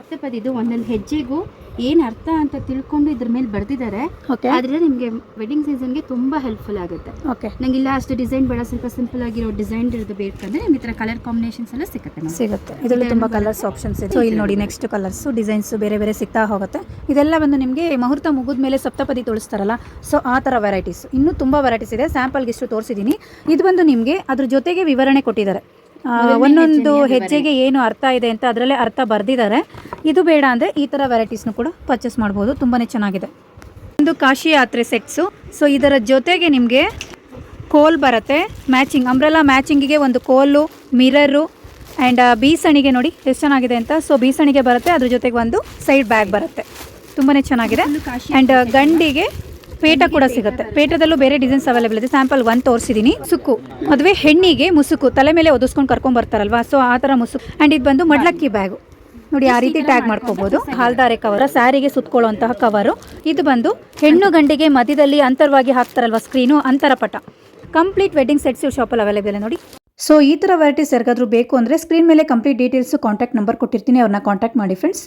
ಸಪ್ತಪದಿದು ಒಂದೊಂದು ಹೆಜ್ಜೆಗೂ ಏನು ಅರ್ಥ ಅಂತ ತಿಳ್ಕೊಂಡು ಇದ್ರ ಮೇಲೆ ಬರ್ದಿದ್ದಾರೆ. ಓಕೆ. ಆದರೆ ನಿಮಗೆ ವೆಡ್ಡಿಂಗ್ ಸೀಸನ್ಗೆ ತುಂಬ ಹೆಲ್ಪ್ಫುಲ್ ಆಗುತ್ತೆ. ಓಕೆ. ನಂಗೆ ಇಲ್ಲ ಅಷ್ಟು ಡಿಸೈನ್ ಬೇಡ, ಸ್ವಲ್ಪ ಸಿಂಪಲ್ ಆಗಿರೋ ಡಿಸೈನ್ ಇರೋದು ಬೇಕಂದ್ರೆ ನಿಮ್ಗೆ ಈ ಥರ ಕಲರ್ ಕಾಂಬಿನೇಷನ್ಸ್ ಎಲ್ಲ ಸಿಗುತ್ತೆ ನಮ್ಗೆ. ಸಿಗುತ್ತೆ. ಇದರಲ್ಲಿ ತುಂಬ ಕಲರ್ಸ್ ಆಪ್ಷನ್ಸ್ ಇದೆ. ಸೊ ಇಲ್ಲಿ ನೋಡಿ ನೆಕ್ಸ್ಟ್ ಕಲರ್ಸು ಡಿಸೈನ್ಸು ಬೇರೆ ಬೇರೆ ಸಿಗ್ತಾ ಹೋಗುತ್ತೆ. ಇದೆಲ್ಲ ಬಂದು ನಿಮಗೆ ಮುಹೂರ್ತ ಮುಗಿದ ಮೇಲೆ ಸಪ್ತಪದಿ ತೋರಿಸ್ತಾರಲ್ಲ, ಸೊ ಆ ಥರ ವೆರೈಟೀಸ್ ಇನ್ನೂ ತುಂಬ ವೆರೈಟೀಸ್ ಇದೆ. ಸ್ಯಾಂಪಲ್ಗೆ ಇಷ್ಟು ತೋರಿಸಿದ್ದೀನಿ. ಇದು ಬಂದು ನಿಮಗೆ ಅದ್ರ ಜೊತೆಗೆ ವಿವರಣೆ ಕೊಟ್ಟಿದ್ದಾರೆ. ಒಂದೊಂದು ಹೆಜ್ಜೆಗೆ ಏನು ಅರ್ಥ ಇದೆ ಅಂತ ಅದರಲ್ಲೇ ಅರ್ಥ ಬರೆದಿದ್ದಾರೆ. ಇದು ಬೇಡ ಅಂದರೆ ಈ ಥರ ವೆರೈಟೀಸ್ನು ಕೂಡ ಪರ್ಚೇಸ್ ಮಾಡ್ಬೋದು. ತುಂಬಾ ಚೆನ್ನಾಗಿದೆ. ಒಂದು ಕಾಶಿ ಯಾತ್ರೆ ಸೆಟ್ಸು. ಸೊ ಇದರ ಜೊತೆಗೆ ನಿಮಗೆ ಕೋಲ್ ಬರುತ್ತೆ ಮ್ಯಾಚಿಂಗ್, ಅಂಬ್ರೆಲಾ ಮ್ಯಾಚಿಂಗಿಗೆ ಒಂದು ಕೋಲು, ಮಿರರು ಆ್ಯಂಡ್ ಬೀಸಣಿಗೆ ನೋಡಿ ಎಷ್ಟು ಚೆನ್ನಾಗಿದೆ ಅಂತ. ಸೊ ಬೀಸಣಿಗೆ ಬರುತ್ತೆ, ಅದ್ರ ಜೊತೆಗೆ ಒಂದು ಸೈಡ್ ಬ್ಯಾಗ್ ಬರುತ್ತೆ. ತುಂಬಾ ಚೆನ್ನಾಗಿದೆ. ಆ್ಯಂಡ್ ಗಂಡಿಗೆ ಪೇಟ ಕೂಡ ಸಿಗುತ್ತೆ. ಪೇಟದಲ್ಲೂ ಬೇರೆ ಡಿಸೈನ್ಸ್ ಅವೈಲೇಬಲ್ ಇದೆ. ಸ್ಯಾಂಪಲ್ 1 ತೋರಿಸಿದ್ದೀನಿ. ಮುಸುಕು, ಮದುವೆ ಹೆಣ್ಣಿಗೆ ಮುಸುಕು ತಲೆ ಮೇಲೆ ಒದಿಸ್ಕೊಂಡು ಕರ್ಕೊಂಡು ಬರ್ತಾರಲ್ವಾ, ಸೊ ಆ ಥರ ಮುಸುಕು. ಆ್ಯಂಡ್ ಇದು ಬಂದು ಮಡ್ಲಕ್ಕಿ ಬ್ಯಾಗು ನೋಡಿ, ಆ ರೀತಿ ಟ್ಯಾಗ್ ಮಾಡ್ಕೋಬಹುದು. ಹಾಲ್ದಾರೆ ಕವರ್, ಸ್ಯಾರಿಗೆ ಸುತ್ಕೊಳ್ಳುವಂತಹ ಕವರು. ಇದು ಬಂದು ಹೆಣ್ಣು ಗಂಡಿಗೆ ಮಧ್ಯದಲ್ಲಿ ಅಂತರವಾಗಿ ಹಾಕ್ತಾರಲ್ವಾ ಸ್ಕ್ರೀನು, ಅಂತರ ಪಟ. ಕಂಪ್ಲೀಟ್ ವೆಡ್ಡಿಂಗ್ ಸೆಟ್ಸ್ ಶಾಪಲ್ಲಿ ಅವೈಲೇಬಲ್ ನೋಡಿ. ಸೊ ಈ ಥರ ವೆರೈಟೀಸ್ ಯಾರಿಗಾದ್ರೂ ಬೇಕು ಅಂದರೆ ಸ್ಕ್ರೀನ್ ಮೇಲೆ ಕಂಪ್ಲೀಟ್ ಡೀಟೇಲ್ಸು ಕಾಂಟ್ಯಾಕ್ಟ್ ನಂಬರ್ ಕೊಟ್ಟಿರ್ತೀನಿ, ಅವ್ರನ್ನ ಕಾಂಟ್ಯಾಕ್ಟ್ ಮಾಡಿ ಫ್ರೆಂಡ್ಸ್.